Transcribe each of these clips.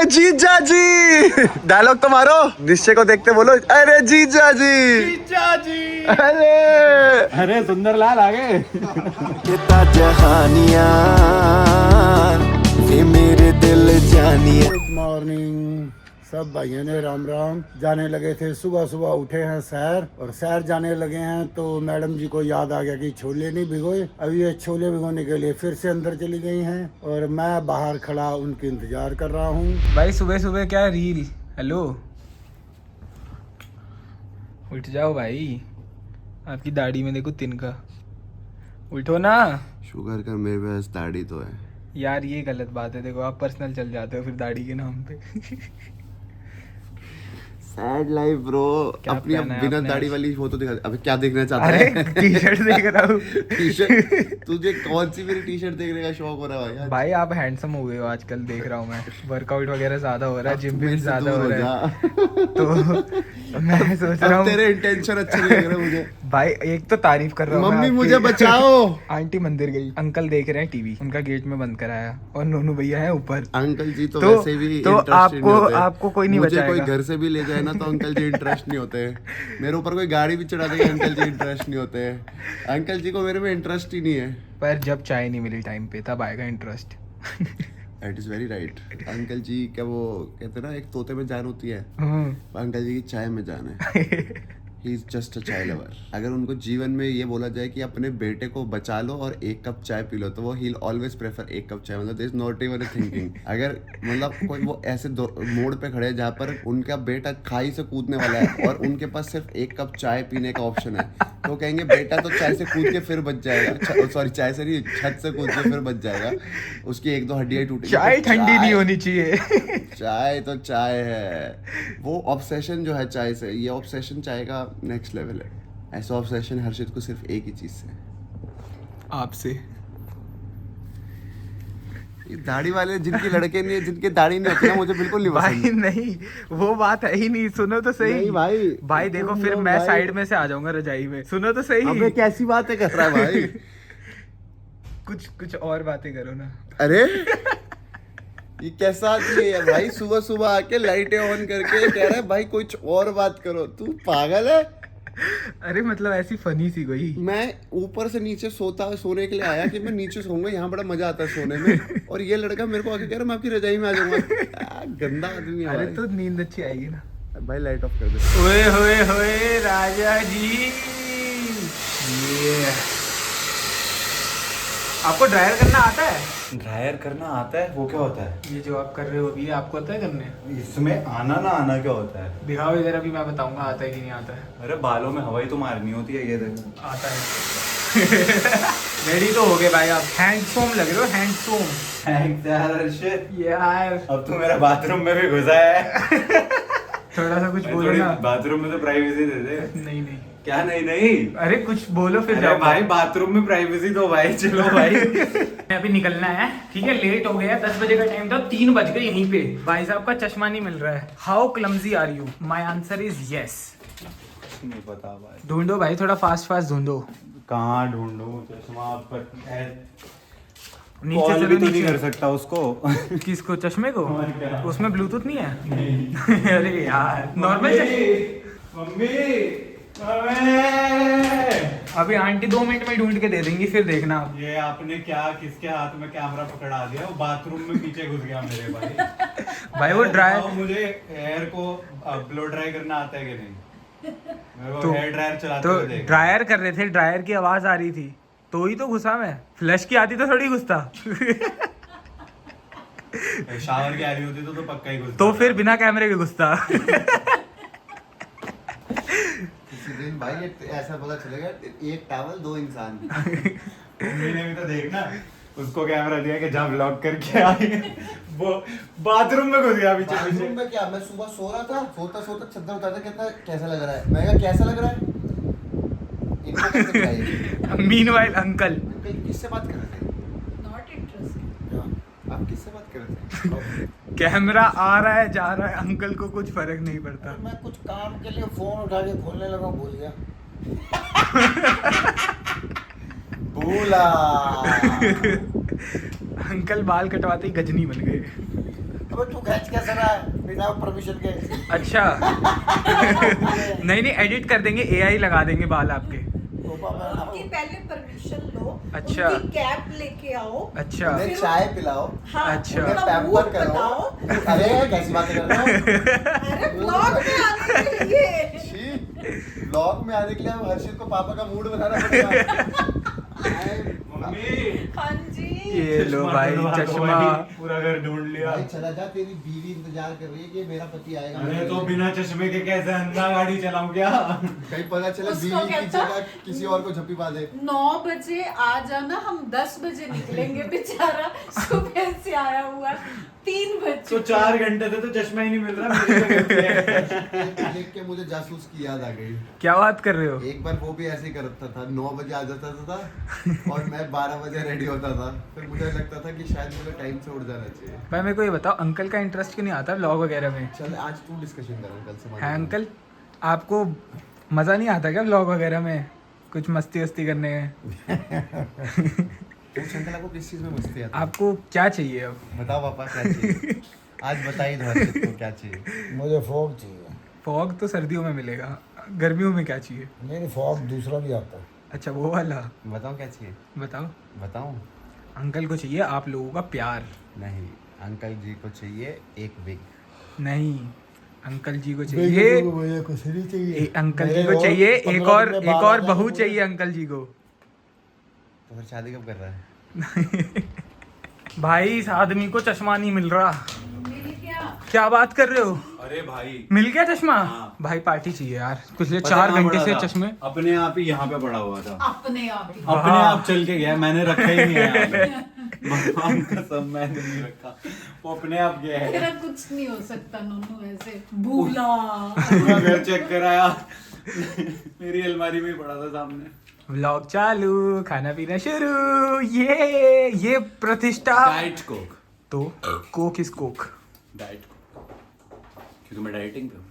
जीजा जी, डायलॉग तो मारो, निश्चय को देखते बोलो अरे जीजा जी। जीजा जी। अरे सुंदरलाल आ गए। जहानिया मेरे दिल जानिया। गुड मॉर्निंग सब भाइयों ने, राम राम। जाने लगे थे, सुबह सुबह उठे हैं सैर, और सैर जाने लगे हैं तो मैडम जी को याद आ गया कि छोले नहीं भिगोए। अभी ये छोले भिगोने के लिए फिर से अंदर चली गई हैं और मैं बाहर खड़ा उनकी इंतजार कर रहा हूँ। भाई सुबह सुबह क्या रील। हेलो, उठ जाओ भाई, आपकी दाढ़ी में देखो तिनका, उठो ना। शुगर कर, मेरे पास दाढ़ी तो है यार ये गलत बात है, देखो आप पर्सनल चल जाते हो फिर दाढ़ी के नाम पे। Sad life bro. क्या अपनी पहना है बिना आपने दाढ़ी आज? वाली फोटो दिखा। अबे क्या देखना चाहता अरे है? टी शर्ट देख रहा हूँ। T shirt? तुझे कौन सी मेरी टी शर्ट देखने का शौक हो रहा है भाई? भाई आप हैंडसम हो गए हो आजकल, देख रहा हूँ मैं। वर्कआउट वगैरह ज्यादा हो रहा है, जिम भी मेरे से ज्यादा दूर हो हो रहा है, जा। तो मैं सोच रहा अब हूँ। तेरे इंटेंशन अच्छे नहीं लग रहे मुझे। भाई एक तो तारीफ कर रहा हूँ मैं मम्मी आपकी। मुझे बचाओ। आंटी मंदिर गई, अंकल देख रहे हैं टीवी, उनका गेट में बंद कराया, और नोनू भैया है ऊपर। अंकल जी तो तो- वैसे भी तो इंटरेस्टेड नहीं होते। आपको कोई नहीं मुझे बचाएगा। कोई घर से भी ले जाए ना तो अंकल जी इंटरेस्ट नहीं होते। मेरे ऊपर कोई गाड़ी भी चढ़ा देगा, अंकल जी इंटरेस्ट नहीं होते। अंकल जी को मेरे में इंटरेस्ट ही नहीं है। पर जब चाय नहीं मिली टाइम पे तब आएगा interest. That is very right. Uncle ji क्या वो कहते हैं ना, एक तोते में जान होती है, अंकल जी की चाय में जान है। ही इज जस्ट अ चाय लवर। अगर उनको जीवन में ये बोला जाए कि अपने बेटे को बचा लो और एक कप चाय पी लो, तो वो ही ऑलवेज प्रेफर एक कप चाय। मतलब दिस नॉट इवन थिंकिंग। अगर मतलब कोई वो ऐसे मोड़ पे खड़े हैं जहाँ पर उनका बेटा खाई से कूदने वाला है और उनके पास सिर्फ एक कप चाय पीने का ऑप्शन है, तो कहेंगे बेटा तो चाय से कूद के फिर बच जाएगा। सॉरी, चाय से नहीं, छत से कूद के फिर बच जाएगा, उसकी एक दो हड्डियां टूटेगी। चाय ठंडी नहीं होनी चाहिए। चाय तो चाय है। वो ऑब्सेशन जो है चाय से, ये ऑब्सेशन चाय का नेक्स्ट लेवल है। ऐसा ऑब्सेशन हर्षित को सिर्फ एक ही चीज से, आपसे। ये दाढ़ी वाले जिनकी लड़के नहीं है, जिनके दाढ़ी नहीं होती ना, मुझे बिल्कुल नहीं भाई पसंद। नहीं, वो बात है ही नहीं, सुनो तो सही। नहीं भाई। भाई देखो फिर तुम मैं भाई- साइड में से आ जाऊंगा रजाई में, सुनो तो सही। अबे कैसी बातें कर रहा है भाई? कुछ कुछ और बातें करो ना। अरे ये कैसा आदमी है भाई, सुबह सुबह आके लाइटें ऑन करके कह रहा है भाई कुछ और बात करो। तू पागल है? अरे मतलब ऐसी फनी सी कोई। मैं ऊपर से नीचे सोने के लिए आया कि मैं नीचे सोऊंगा, यहाँ बड़ा मजा आता है सोने में, और ये लड़का मेरे को आके कह रहा मैं आपकी रजाई में आ जाऊंगा। गंदा आदमी है अरे भाई। तो नींद अच्छी आएगी ना। भाई लाइट ऑफ कर दे। ओए होए होए राजा जी, ये आपको ड्रायर करना आता है? ड्रायर करना आता है? वो क्या होता है? ये जो आप कर रहे हो अभी, आपको आता है करने? इसमें आना ना आना क्या होता है? दिखाओ इधर, अभी मैं बताऊंगा आता है कि नहीं आता है। अरे बालों में हवा ही तो मारनी होती है, ये देखो। आता है। रेडी तो हो गए भाई आप, हैंडसोम लग रहे हो, हैंडसोम। थैंक्स यार अर्षित। यार अब तो मेरा बाथरूम में भी घुसा है। थोड़ा सा कुछ बोलो थोड़ी ना। बाथरूम में तो प्राइवेसी दे दे। नहीं नहीं, क्या नहीं नहीं? अरे कुछ बोलो फिर अरे जाओ भाई बाथरूम में प्राइवेसी तो भाई, चलो भाई। अभी निकलना है, ठीक है, लेट हो गया, 10 बजे का टाइम था, 3 बज गए यहीं पे। भाई साहब का चश्मा नहीं मिल रहा है। How clumsy are you? My answer is yes. नहीं पता भाई, ढूंढो भाई, थोड़ा फास्ट फास्ट ढूंढो। कहाँ ढूंढूं चश्मा पर? नीचे कॉल चलो भी तो नहीं नीचे। कर सकता उसको। किसको? चश्मे को? और क्या? उसमें ब्लूटूथ नहीं है? अरे यार नॉर्मल। मम्मी अभी आंटी 2 मिनट में ढूंढ के दे देंगी, फिर देखना आप। ये आपने क्या, किसके हाथ में कैमरा पकड़ा दिया? वो बाथरूम में पीछे घुस गया मेरे भाई। भाई वो ड्रायर, बताओ मुझे हेयर को ब्लो ड्राई करना आता है कि नहीं? मेरे को तो- हेयर ड्रायर चलाते तो हुए देख। ड्रायर कर रहे थे, ड्रायर की आवाज आ रही थी तो ही तो घुसा मैं। फ्लश की आती तो थोड़ी घुसता। शावर की आ रही होती तो पक्का ही घुस। तो फिर बिना कैमरे के घुसता। किसी दिन भाई ये ऐसा पता चलेगा, एक टावल 2 इंसान। मम्मी ने भी तो देखना, उसको कैमरा दिया कि जब ब्लॉक करके आई, वो बाथरूम में घुस गया पीछे पीछे। बाथरूम में क्या, मैं सुबह सो रहा था, सोता सोता चद्दर उतारता, कितना कैसा लग रहा है? मैं कहा कैसा लग रहा है? इनको कैसे बताइए? मीनवाइल अंकल, किससे बात कर रहे थे? Not interesting. आप किससे बात कर रहे थे? कैमरा आ रहा है जा रहा है, अंकल को कुछ फर्क नहीं पड़ता। मैं कुछ काम के लिए फोन उठा के खोलने लगा, भूल गया। भूला। अंकल बाल कटवाते ही गजनी बन गए। अबे तू खींच कैसे रहा है बिना परमिशन के? अच्छा नहीं नहीं, एडिट कर देंगे, एआई लगा देंगे बाल आपके। टोपा पहना हो। उनकी पहले परमिशन लो, अच्छा। उनकी कैप लेके आओ, अच्छा उन्हें चाय पिलाओ, हाँ, अच्छा। उनका पैम्पर मुंह करो। बनाओ। अरे कैसी बातें कर रहे हो? अरे ब्लॉग में आने के लिए। ब्लॉग में आने के लिए अब हर्षित को पापा का मूड बनाना पड़ेगा। मम्मी हाँ जी। ये लो भाई चश्मा। पूरा घर ढूंढ लिया। भाई चला जा, तेरी बीवी इंतजार कर रही है कि मेरा पति आएगा। अरे तो बिना चश्मे के कैसे अंधा गाड़ी चलाऊं क्या? कहीं पता चला उसको बीवी की कहता- जगह किसी और को झप्पी पा दे। 9 बजे आ जाना, हम 10 बजे निकलेंगे। बेचारा सुबह से आया हुआ 3 बजे। तो 4 घंटे से तो चश्मा ही नहीं मिल रहा मेरे को। देख के मुझे जासूस की याद आ गई। क्या बात कर रहे हो? एक बार वो भी ऐसे ही करता था, 9 बजे आ जाता था और मैं 12 बजे रेडी होता था। फिर मुझे लगता था कि शायद मुझे टाइम से उठ जाना चाहिए। भाई मेरे को ये बताओ, अंकल का इंटरेस्ट क्यों नहीं आता व्लॉग वगैरह में? चल आज तू डिस्कशन कर अंकल से। है अंकल, आपको मज़ा नहीं आता क्या व्लॉग वगैरह में, कुछ मस्ती वस्ती करने में? पूछ अंकल आपको किस चीज में मस्ती आती है? आपको क्या चाहिए अब? बताओ पापा क्या चाहिए? आज बताइए हर्षित को क्या चाहिए। मुझे फॉग चाहिए। फॉग तो सर्दियों में मिलेगा, गर्मियों में क्या चाहिए? नहीं फॉग दूसरा भी आता है। अच्छा वो वाला, बताओ क्या चाहिए? बताओ। बताऊं? अंकल को चाहिए आप लोगों का प्यार। नहीं, अंकल जी को चाहिए एक विग। नहीं, अंकल जी को चाहिए मुझे कुछ नहीं चाहिए। अंकल जी को चाहिए एक और बहू चाहिए अंकल जी को। तो फिर शादी कब कर रहा है? भाई इस आदमी को चश्मा नहीं मिल रहा। मिल गया। क्या बात कर रहे हो? अरे भाई मिल गया चश्मा? हाँ। भाई पार्टी चाहिए यार, पिछले पता 4 कहाँ घंटे पड़ा से था? चश्मे। अपने आप ही यहाँ पे पड़ा हुआ था। अपने आप ही। अपने आप चल के गया, मैंने रखा ही नहीं है यहाँ पे। भगवान कसम मैंने नहीं रखा, वो अपने आप गया है। तेरा कुछ नहीं हो सकता नोनू ऐसे भूला। पूरा घर चेक कराया, मेरी अलमारी में ही पड़ा था सामने। व्लॉग चालू, खाना पीना शुरू। ये प्रतिष्ठा। Diet coke. तो coke is coke. Diet coke, क्योंकि मैं डाइटिंग पे हूँ।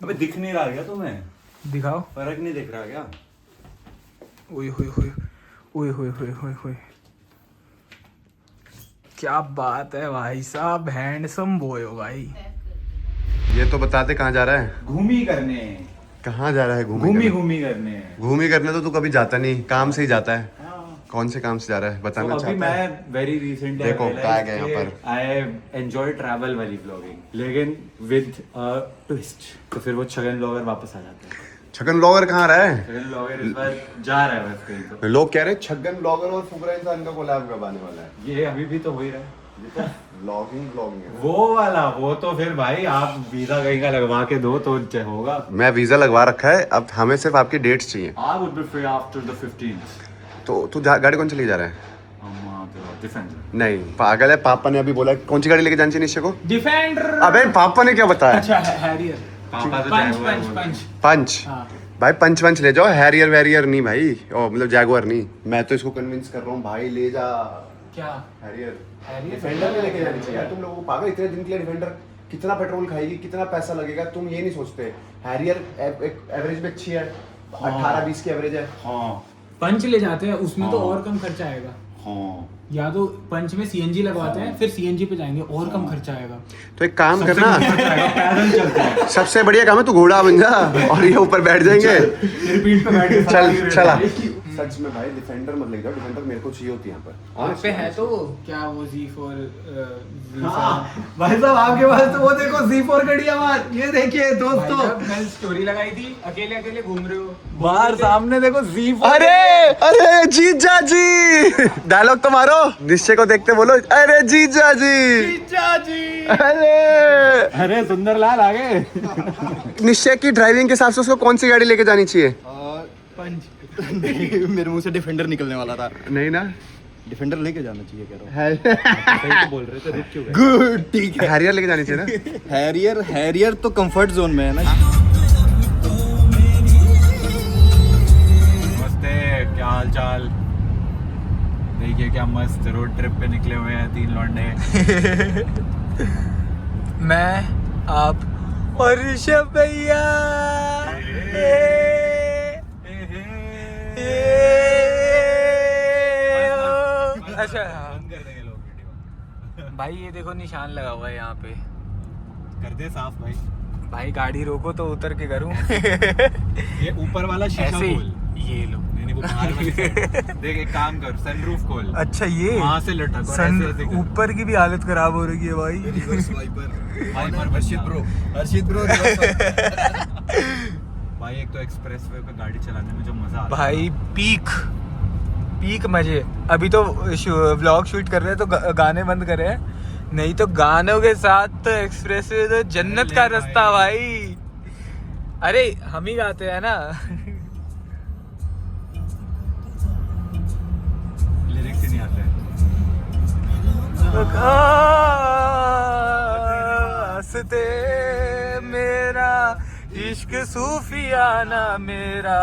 अबे दिख नहीं रहा क्या तुम्हें? दिखाओ। फर्क नहीं दिख रहा क्या? ओए होए होए, ओए होए होए होए होए, क्या बात है भाई साहब, हैंडसम बॉय हो भाई। ये तो बताते कहाँ जा रहा है? घूमी करने। कहाँ जा रहा है? घूमी करने। घूमी करने तो तू कभी जाता नहीं, काम से ही जाता है। कौन से काम से जा रहा है बताना तो अभी चाहता है? मैं वेरी रिसेंटली देखो, बैग है यहाँ पर। आई एंजॉय ट्रैवल वाली ब्लॉगिंग, लेकिन विद ट्विस्ट। तो फिर वो छगन ब्लॉगर वापस आ जाते हैं। छगन ब्लॉगर कहाँ रहा है? छगन ब्लॉगर इस बार जा रहा है बस कहीं तो। लोग कह रहे हैं छगन ब्लॉगर और फुकरा इंसान का कोलैब कब आने वाला है। ये अभी भी तो हो ही रहा है। ब्लॉगिंग है। वो वाला, वो तो फिर भाई आप वीजा कहीं का लगवा के दो तो होगा। मैं वीजा लगवा रखा है, अब हमें सिर्फ आपकी डेट्स चाहिए। I would be free after the 15th। तो तू गाड़ी कौन सी लेके जा रहा है? हम वहाँ पे डिफेंडर। नहीं पागल है, पापा ने अभी बोला कौन सी गाड़ी लेके जानी चाहिए निश्चय को। डिफेंडर। अबे पापा ने क्या बताया? अच्छा हैरियर। पापा तो पंच Jaguar पंच बोल पंच। पंच। हाँ। भाई पंच वंच ले जाओ, हैरियर वैरियर नहीं भाई, ओ मतलब जैगुआर नहीं। मैं तो इसको कन्विंस कर रहा हूँ भाई ले जा क्या? हैरियर। हैरियर डिफेंडर में लेके जानी चाहिए यार तुम लोगों को। पागल, इतने दिन के लिए डिफेंडर कितना पेट्रोल खाएगी, कितना पैसा लगेगा, तुम ये नहीं सोचते। हैरियर एवरेज में अच्छी है, 18-20 की एवरेज है। हाँ पंच ले जाते हैं, उसमें तो हाँ। और कम खर्चा आएगा। हाँ। या तो पंच में सीएनजी लगवाते हैं, फिर सीएनजी पे जाएंगे, और कम खर्चा आएगा। तो एक काम करना, पैदल चलते हैं। सबसे बढ़िया काम है तू घोड़ा बन जा और ये ऊपर बैठ जाएंगे। तेरी पीठ पे बैठ के चल चला। सच में भाई डिफेंडर मत लेके जाओ, डिफेंडर मेरे को चाहिए होती है यहाँ पर। आप पे है तो क्या वो Z4 हाँ, भाई साहब आपके पास तो वो देखो Z4 खड़ी है बाहर, ये देखिए दोस्तों। कल स्टोरी लगाई थी, अकेले अकेले घूम रहे हो बाहर सामने देखो Z4। अरे जीजा जी, डायलॉग तो मारो। निश्चय को देखते बोलो अरे जीजा जी। अरे सुंदर लाल आ गए। निश्चय की ड्राइविंग के हिसाब से उसको कौन सी गाड़ी लेके जानी चाहिए? पंच। मेरे मुंह से डिफेंडर निकलने वाला था। नहीं ना, डिफेंडर लेके जाना चाहिए कह रहा हूँ। सही तो बोल रहे थे, रुक क्यों गए? गुड, ठीक है। हैरियर लेके जानी चाहिए ना। हैरियर तो कंफर्ट जोन में है ना। नमस्ते, क्या हाल चाल? देखिए क्या मस्त रोड ट्रिप पे निकले हुए हैं 3 लौंडे। मैं, आप और ऋषभ भैया। अच्छा बंद कर देंगे लोग वीडियो। भाई ये देखो निशान लगा हुआ है यहाँ पे। कर दे साफ भाई। भाई गाड़ी रोको तो उतर के करूं। ये ऊपर वाला शीशा ऐसे ही। खोल। ये लो। नहीं वो बाहर वाली side। देख एक काम कर, सनरूफ खोल। अच्छा ये वहां से लटक और सन ऐसे ऐसे कर। ऊपर की भी हालत खराब हो रही है भाई। रिवर्स वाइपर वाइपर हर्षित ब्रो भाई एक तो एक्सप्रेसवे पे गाड़ी चलाने में जो मजा आता है भाई पीक मजे। अभी तो व्लॉग शूट कर रहे हैं तो गाने बंद करे हैं, नहीं तो गानों के साथ तो एक्सप्रेसवे तो जन्नत का अरे रास्ता भाई। भाई। अरे हम ही गाते हैं ना। लिरिक्स ही नहीं आते। हंसते मेरा इश्क सूफियाना मेरा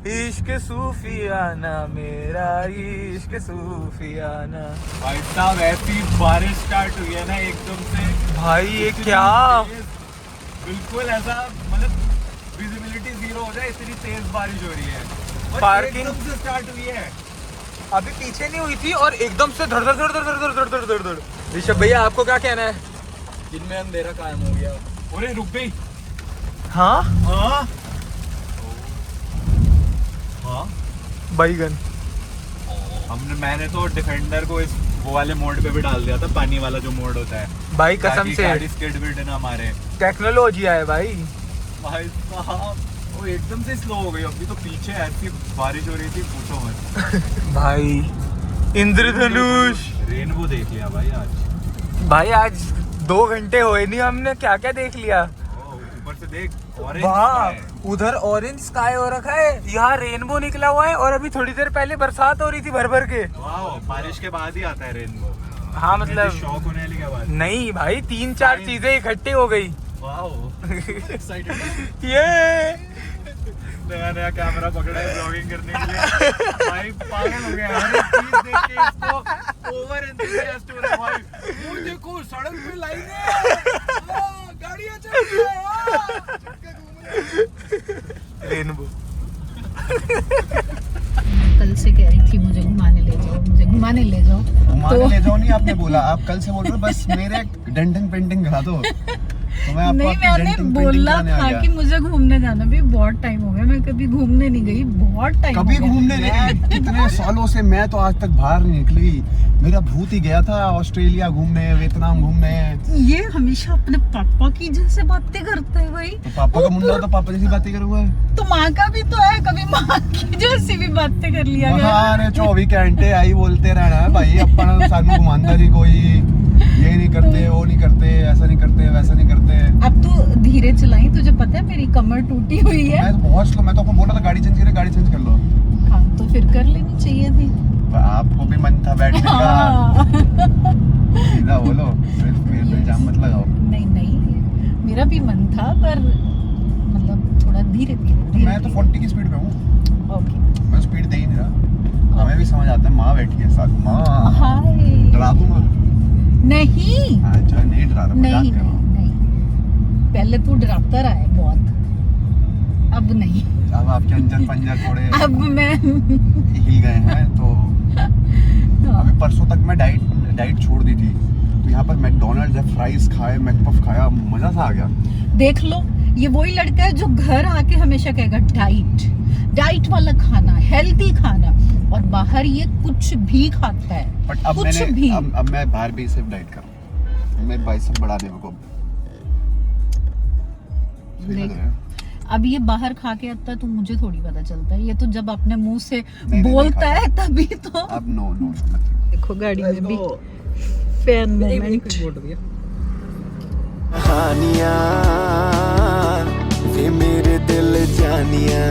इश्क सूफियाना मेरा इश्क सूफियाना। भाई साहब ऐसी बारिश स्टार्ट हुई है ना एकदम से। भाई ये क्या बिल्कुल ऐसा मतलब विजिबिलिटी जीरो हो जाए इतनी तेज बारिश हो रही है। और पार्किंग- एकदम से स्टार्ट हुई है। अभी पीछे नहीं हुई थी और एकदम से धड़ धड़ धड़ धड़ धड़ धड़ धड़ धड़ धड़। ऋषभ भैया आपको क्या कहना है? जिनमें अंधेरा कायम हो गया। अरे रुक गई। हाँ हाँ हाँ बैगन। मैंने तो डिफेंडर को इस वो वाले मोड पे भी डाल दिया था, पानी वाला जो मोड होता है, भाई कसम ताकि से गाड़ी स्किड विड ना मारे। टेक्नोलॉजी है भाई। भाई साहब वो एकदम से स्लो हो गई। अभी तो पीछे ऐसी बारिश हो रही थी पूछो मत। भाई इंद्रधनुष। रेनबो देख लिया भाई आज। भाई आज 2 घंटे हुए नहीं, हमने क्या क्या देख लिया। ओ, ऊपर से देख ऑरेंज वाह उधर ऑरेंज स्काई हो रखा है, यहाँ रेनबो निकला हुआ है और अभी थोड़ी देर पहले बरसात हो रही थी भर भर के। वाह बारिश के बाद ही आता है रेनबो। हाँ मतलब शौक होने वाली क्या बात। नहीं भाई 3-4 चीजें इकट्ठी हो गई। वाह एक्साइटेड ये नया नया कैमरा पकड़ा है ब्लॉगिंग करने के लिए। भाई पागल हो गया हर एक चीज देख के इसको ओवर एंथुसियास्ट हो रहा है भाई। वो देखो सड़क पे लाइन है, गाड़ियां चल रही है। रेनबो। कल से कह रही थी मुझे घुमाने ले जाओ, मुझे घुमाने ले जाओ। घुमाने ले जाओ नहीं आपने बोला, आप कल से बोल रहे हो बस मेरे डेंटिंग पेंटिंग करा दो। तो मैं आपको नहीं आपकी मैंने डेंटिंग बोला पेंटिंग कराने आ था गया। कि मुझे घूमने जाना भी बहुत टाइम हो गया, मैं कभी घूमने नहीं गई, बहुत टाइम कभी हो गया। घूमने नहीं गई? कितने सालों से मैं तो आज तक बाहर नहीं निकली। मेरा भूत ही गया था ऑस्ट्रेलिया घूमने, वियतनाम घूमने। ये हमेशा अपने पापा की जैसे बातें करता है भाई। तो पापा का मुंडा हो तो पापा जैसी बातें करूंगा। तो माँ का भी तो है, कभी माँ की जैसी भी बातें कर लिया गया। महाने 24 घंटे आई बोलते रहना है भाई। अपन सानू घुमांदा नहीं कोई, ये नहीं करते, वो नहीं करते, ऐसा नहीं करते, वैसा नहीं करते। अब तू धीरे चलाई, तुझे पता है मेरी कमर टूटी हुई है। मैं तो बहुत स्लो, मैं तो आपको बोला था गाड़ी चेंज करे, गाड़ी चेंज कर लो। हाँ तो फिर कर लेनी चाहिए थी। आपको भी मन था बैठने का। हाँ। सीधा बोलो, फिर इल्जाम मत लगाओ। नहीं नहीं मेरा भी मन था पर मतलब थोड़ा धीरे धीरे। मैं तो 40 की स्पीड पे हूँ, ओके। मैं स्पीड दे ही नहीं रहा। हमें भी समझ आता है, माँ बैठी है साथ। माँ हाय। डरा दूंगा? नहीं अच्छा नहीं डरा रहा, मजाक नहीं कर रहा हूँ। नहीं, पहले तू डराता रहा है बहुत, अब नहीं। अब आपके अंजर पंजर थोड़े अब मैं हिल गए हैं। तो अभी परसों तक मैं डाइट छोड़ दी थी, तो यहाँ पर मैकडोनल्ड्स है, फ्राइज खाए, मैकपफ खाया, मजा सा आ गया। देख लो, ये वही लड़का है जो घर आके हमेशा कहेगा डाइट वाला खाना, हेल्दी खाना, और बाहर ये कुछ भी खाता है। बट अब कुछ मैंने भी। अब मैं बाहर भी सिर्फ डाइट कर रहा हूँ। मेरे बाइसेप बढ़ा दे मेरे को। सही लग देख, रहा है? अब ये बाहर खा के आता है तो मुझे थोड़ी पता चलता है, ये तो जब अपने मुंह से नहीं बोलता खाता। है तभी तो। अब नो देखो गाड़ी में भी फैन मोमेंट। कहानियां वे मेरे दिल जानिया।